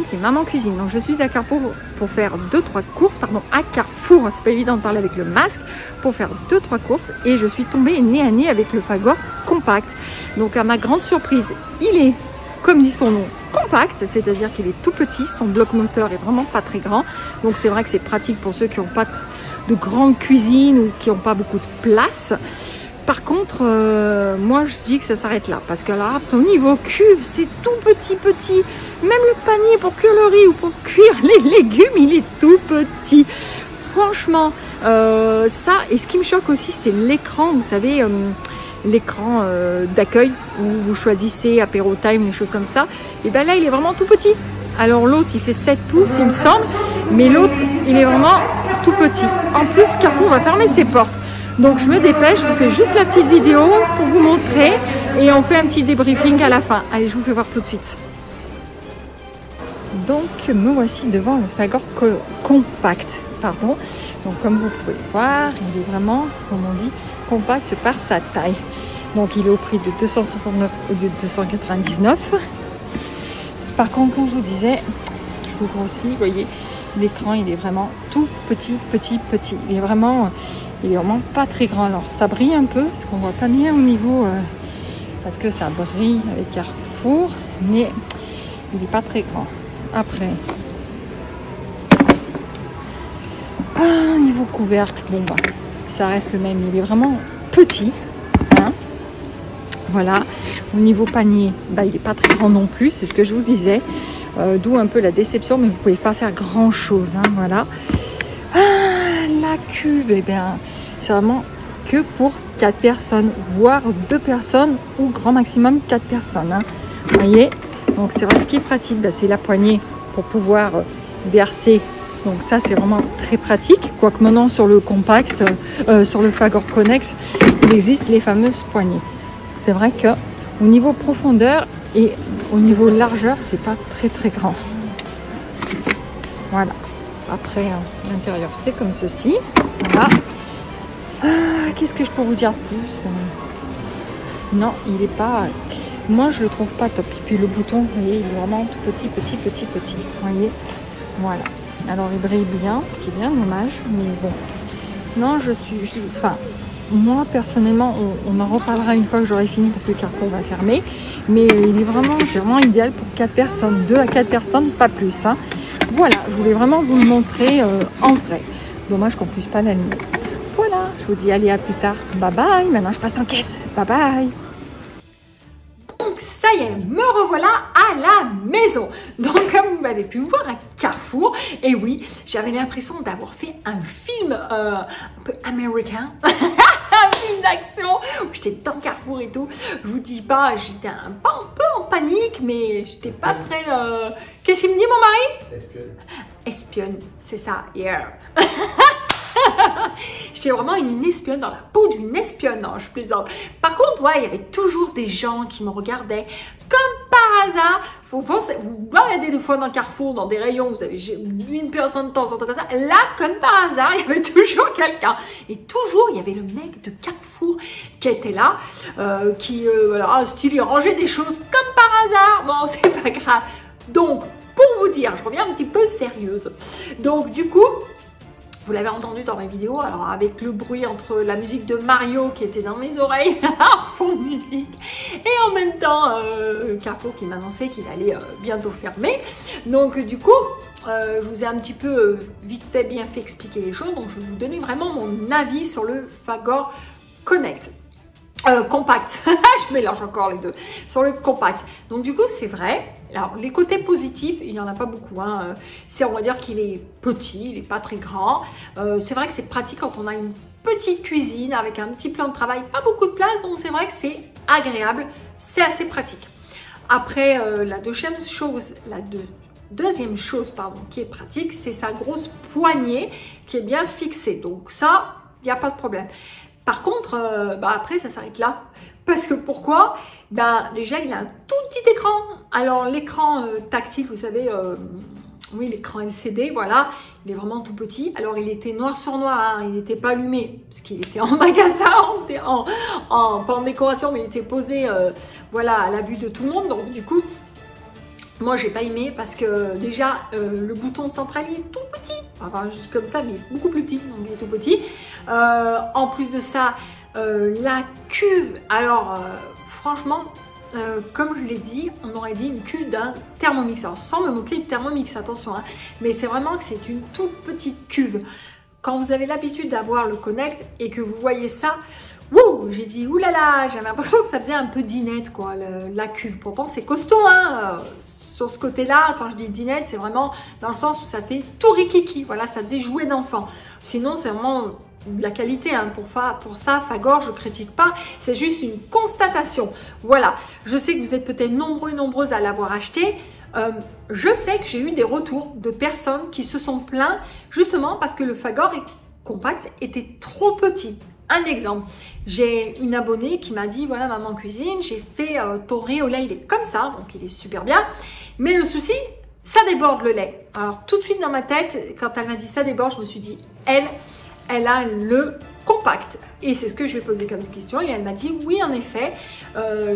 c'est Maman Cuisine. Donc je suis à Carrefour pour faire 2-3 courses, pardon, à Carrefour, c'est pas évident de parler avec le masque, pour faire 2-3 courses et je suis tombée nez à nez avec le Fagor compact. Donc à ma grande surprise, il est, comme dit son nom, compact, c'est-à-dire qu'il est tout petit, son bloc moteur est vraiment pas très grand. Donc c'est vrai que c'est pratique pour ceux qui n'ont pas de grande cuisine ou qui n'ont pas beaucoup de place. Par contre, moi je dis que ça s'arrête là, parce que alors après au niveau cuve, c'est tout petit. Même le panier pour cuire le riz ou pour cuire les légumes, il est tout petit. Franchement, ça, et ce qui me choque aussi, c'est l'écran, vous savez, l'écran d'accueil où vous choisissez apéro time, les choses comme ça. Et bien là, il est vraiment tout petit. Alors l'autre, il fait 7 pouces, il me semble, mais l'autre, il est vraiment tout petit. En plus, Carrefour va fermer ses portes. Donc je me dépêche, je vous fais juste la petite vidéo pour vous montrer et on fait un petit débriefing à la fin. Allez, je vous fais voir tout de suite. Donc me voici devant le Fagor compact, pardon. Donc comme vous pouvez voir, il est vraiment, comme on dit, compact par sa taille. Donc il est au prix de 269 au lieu de 299. Par contre, comme je vous disais, je vous grossis, vous voyez, l'écran il est vraiment tout petit. Il est vraiment pas très grand. Alors ça brille un peu, parce qu'on voit pas bien au niveau, parce que ça brille avec Carrefour, mais il n'est pas très grand. Après, niveau couvercle, bon bah, ça reste le même, il est vraiment petit, hein. Voilà. Au niveau panier, bah, il n'est pas très grand non plus, c'est ce que je vous disais, d'où un peu la déception, mais vous ne pouvez pas faire grand chose, hein, voilà. La cuve, eh bien, c'est vraiment que pour 4 personnes, voire 2 personnes, ou grand maximum 4 personnes, hein. Vous voyez, donc c'est vrai, ce qui est pratique, bah, c'est la poignée pour pouvoir verser. Donc ça, c'est vraiment très pratique. Quoique maintenant, sur le compact, sur le Fagor Connect, il existe les fameuses poignées. C'est vrai que au niveau profondeur et au niveau largeur, c'est pas très grand. Voilà. Après, l'intérieur, c'est comme ceci. Voilà. Qu'est-ce que je peux vous dire de plus? Non, il est pas... Moi, je le trouve pas top. Et puis le bouton, vous voyez, il est vraiment tout petit. Vous voyez? Voilà. Alors, il brille bien, ce qui est bien dommage. Mais bon. Non, enfin, moi, personnellement, on en reparlera une fois que j'aurai fini parce que Carrefour va fermer. Mais c'est vraiment idéal pour 4 personnes. 2 à 4 personnes, pas plus, hein. Voilà, je voulais vraiment vous le montrer en vrai. Dommage qu'on ne puisse pas l'allumer. Voilà, je vous dis allez, à plus tard. Bye bye. Maintenant, je passe en caisse. Bye bye. Donc, ça y est, me revoilà à la maison. Donc, comme vous m'avez pu me voir à Carrefour, et oui, j'avais l'impression d'avoir fait un film un peu américain. Un film d'action où j'étais dans Carrefour et tout. Je vous dis pas, j'étais un peu en panique, mais j'étais pas très... Qu'est-ce qu'il me dit, mon mari? Espionne, c'est ça, yeah. J'étais vraiment une espionne dans la peau d'une espionne, non, je plaisante. Par contre, ouais, il y avait toujours des gens qui me regardaient comme par hasard. Faut penser, vous baladez des fois dans Carrefour, dans des rayons, vous avez une personne de temps en temps comme ça. Là, comme par hasard, il y avait toujours quelqu'un. Et toujours, il y avait le mec de Carrefour qui était là, voilà, style, il rangeait des choses comme par hasard. Bon, c'est pas grave. Donc, pour vous dire, je reviens un petit peu sérieuse. Donc, du coup... Vous l'avez entendu dans mes vidéos, alors avec le bruit entre la musique de Mario qui était dans mes oreilles, en fond de musique, et en même temps Carrefour qui m'annonçait qu'il allait bientôt fermer. Donc du coup, je vous ai un petit peu vite fait, bien fait expliquer les choses. Donc je vais vous donner vraiment mon avis sur le Fagor Connect. Compact, je mélange encore les deux, sur le compact. Donc du coup c'est vrai, alors les côtés positifs, il n'y en a pas beaucoup, hein. C'est, on va dire qu'il est petit, il n'est pas très grand, c'est vrai que c'est pratique quand on a une petite cuisine avec un petit plan de travail, pas beaucoup de place, donc c'est vrai que c'est agréable, c'est assez pratique. Après la deuxième chose qui est pratique, c'est sa grosse poignée qui est bien fixée, donc ça, il n'y a pas de problème. Par contre, après, ça s'arrête là. Parce que pourquoi? Déjà, il a un tout petit écran. Alors, l'écran tactile, vous savez, oui, l'écran LCD, voilà, il est vraiment tout petit. Alors, il était noir sur noir, hein, il n'était pas allumé, parce qu'il était en magasin, pas en décoration, mais il était posé, voilà, à la vue de tout le monde. Donc, du coup, Moi, j'ai pas aimé parce que déjà, le bouton central il est tout petit. Enfin, juste comme ça, mais beaucoup plus petit. Donc, il est tout petit. En plus de ça, la cuve. Alors, franchement, comme je l'ai dit, on aurait dit une cuve d'un Thermomix. Alors, sans me moquer de Thermomix, attention. Hein, mais c'est vraiment que c'est une toute petite cuve. Quand vous avez l'habitude d'avoir le Connect et que vous voyez ça, wouh, j'ai dit oulala, j'avais l'impression que ça faisait un peu dinette, quoi, la cuve. Pourtant, c'est costaud, hein. Sur ce côté-là, quand je dis dinette, c'est vraiment dans le sens où ça fait tout rikiki. Voilà, ça faisait jouer d'enfant. Sinon, c'est vraiment de la qualité. Hein. Pour ça, Fagor, je ne critique pas. C'est juste une constatation. Voilà, je sais que vous êtes peut-être nombreux et nombreuses à l'avoir acheté. Je sais que j'ai eu des retours de personnes qui se sont plaints justement parce que le Fagor compact était trop petit. Un exemple, j'ai une abonnée qui m'a dit, voilà maman cuisine, j'ai fait ton riz au lait, il est comme ça, donc il est super bien. Mais le souci, ça déborde le lait. Alors tout de suite dans ma tête, quand elle m'a dit ça déborde, je me suis dit, elle a le compact. Et c'est ce que je lui ai posé comme question. Et elle m'a dit, oui en effet,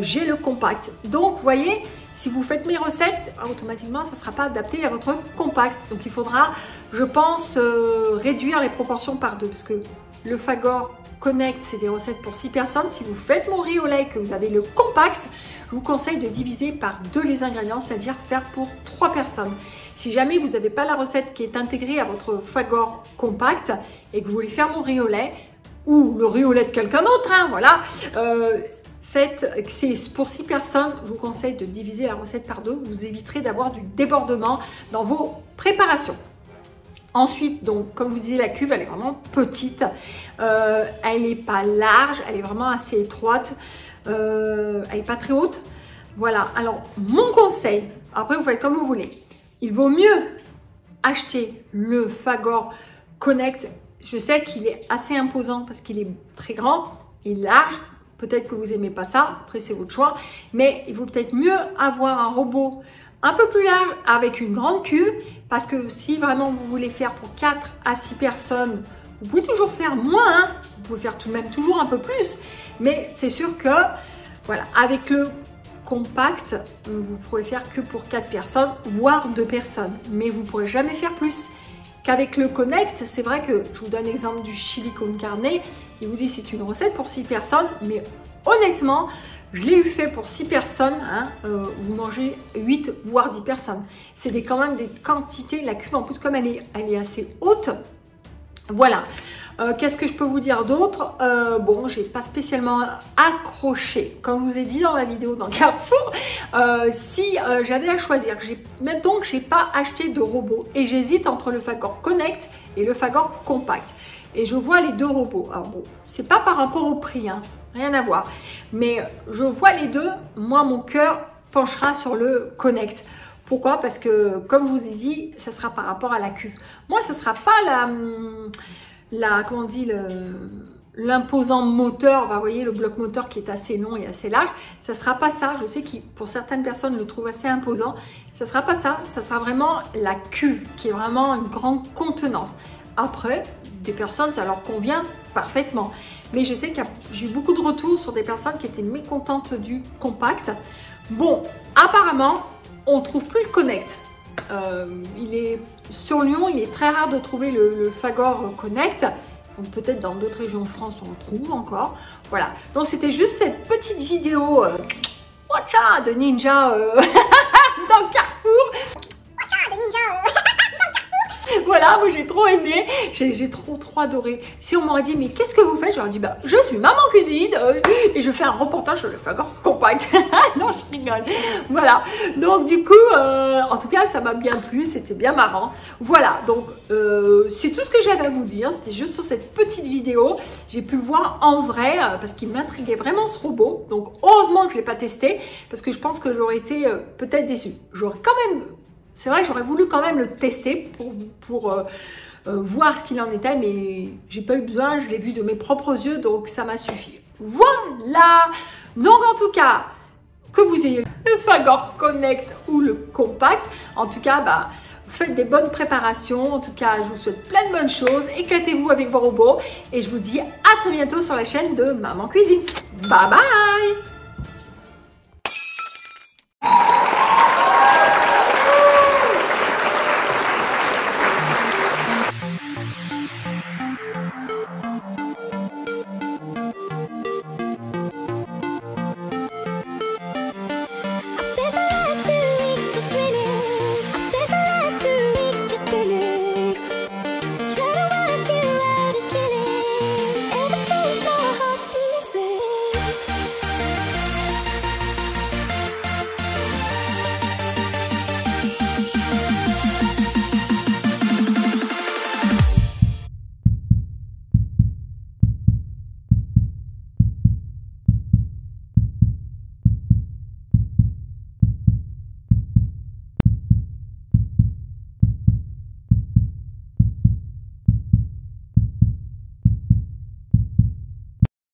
j'ai le compact. Donc vous voyez, si vous faites mes recettes, automatiquement, ça ne sera pas adapté à votre compact. Donc il faudra, je pense, réduire les proportions par 2. Parce que le Fagor Connect, c'est des recettes pour 6 personnes. Si vous faites mon riz au lait, que vous avez le compact, je vous conseille de diviser par 2 les ingrédients, c'est-à-dire faire pour 3 personnes. Si jamais vous n'avez pas la recette qui est intégrée à votre Fagor compact et que vous voulez faire mon riz au lait ou le riz au lait de quelqu'un d'autre, hein, voilà, faites, c'est pour 6 personnes, je vous conseille de diviser la recette par 2. Vous éviterez d'avoir du débordement dans vos préparations. Ensuite, donc, comme je vous disais, la cuve, elle est vraiment petite. Elle n'est pas large, elle est vraiment assez étroite. Elle n'est pas très haute. Voilà, alors, mon conseil, après vous faites comme vous voulez. Il vaut mieux acheter le Fagor Connect. Je sais qu'il est assez imposant parce qu'il est très grand et large. Peut-être que vous n'aimez pas ça, après c'est votre choix. Mais il vaut peut-être mieux avoir un robot un peu plus large avec une grande cuve. Parce que si vraiment vous voulez faire pour 4 à 6 personnes, vous pouvez toujours faire moins. Hein. Vous pouvez faire tout de même toujours un peu plus. Mais c'est sûr que, voilà, avec le compact, vous ne pourrez faire que pour 4 personnes, voire 2 personnes. Mais vous ne pourrez jamais faire plus. Qu'avec le Connect, c'est vrai que, je vous donne l'exemple du chili con carne, il vous dit c'est une recette pour 6 personnes, mais honnêtement, je l'ai eu fait pour 6 personnes, hein, vous mangez 8 voire 10 personnes. C'est quand même des quantités, la cuve en plus comme elle est assez haute, voilà. Qu'est-ce que je peux vous dire d'autre? Bon, j'ai pas spécialement accroché. Comme je vous ai dit dans la vidéo dans Carrefour, si j'avais à choisir, donc j'ai pas acheté de robot et j'hésite entre le Fagor Connect et le Fagor Compact. Et je vois les deux robots. Alors bon, c'est pas par rapport au prix, hein, rien à voir. Mais je vois les deux. Moi, mon cœur penchera sur le Connect. Pourquoi? Parce que, comme je vous ai dit, ça sera par rapport à la cuve. Moi, ça sera pas comment on dit, l'imposant moteur, vous voyez le bloc moteur qui est assez long et assez large, ça sera pas ça. Je sais que pour certaines personnes le trouvent assez imposant. Ça sera pas ça. Ça sera vraiment la cuve qui est vraiment une grande contenance. Après, des personnes, ça leur convient parfaitement. Mais je sais que j'ai eu beaucoup de retours sur des personnes qui étaient mécontentes du compact. Bon, apparemment, on ne trouve plus le Connect. Sur Lyon, il est très rare de trouver le Fagor Connect. Donc peut-être dans d'autres régions de France, on le trouve encore. Voilà. Donc c'était juste cette petite vidéo de ninja dans Carrefour. De ninja voilà, moi j'ai trop aimé, j'ai trop adoré. Si on m'aurait dit, mais qu'est-ce que vous faites? J'aurais dit, bah, je suis maman cuisine et je fais un reportage sur le Fagor Compact. Non, je rigole. Voilà, donc du coup, en tout cas, ça m'a bien plu, c'était bien marrant. Voilà, donc c'est tout ce que j'avais à vous dire. C'était juste sur cette petite vidéo. J'ai pu le voir en vrai parce qu'il m'intriguait vraiment ce robot. Donc heureusement que je ne l'ai pas testé parce que je pense que j'aurais été peut-être déçue. J'aurais quand même... C'est vrai que j'aurais voulu quand même le tester pour voir ce qu'il en était, mais j'ai pas eu besoin, je l'ai vu de mes propres yeux, donc ça m'a suffi. Voilà! Donc en tout cas, que vous ayez le Fagor Connect ou le Compact, en tout cas, bah, faites des bonnes préparations. En tout cas, je vous souhaite plein de bonnes choses. Éclatez-vous avec vos robots et je vous dis à très bientôt sur la chaîne de Maman Cuisine. Bye bye!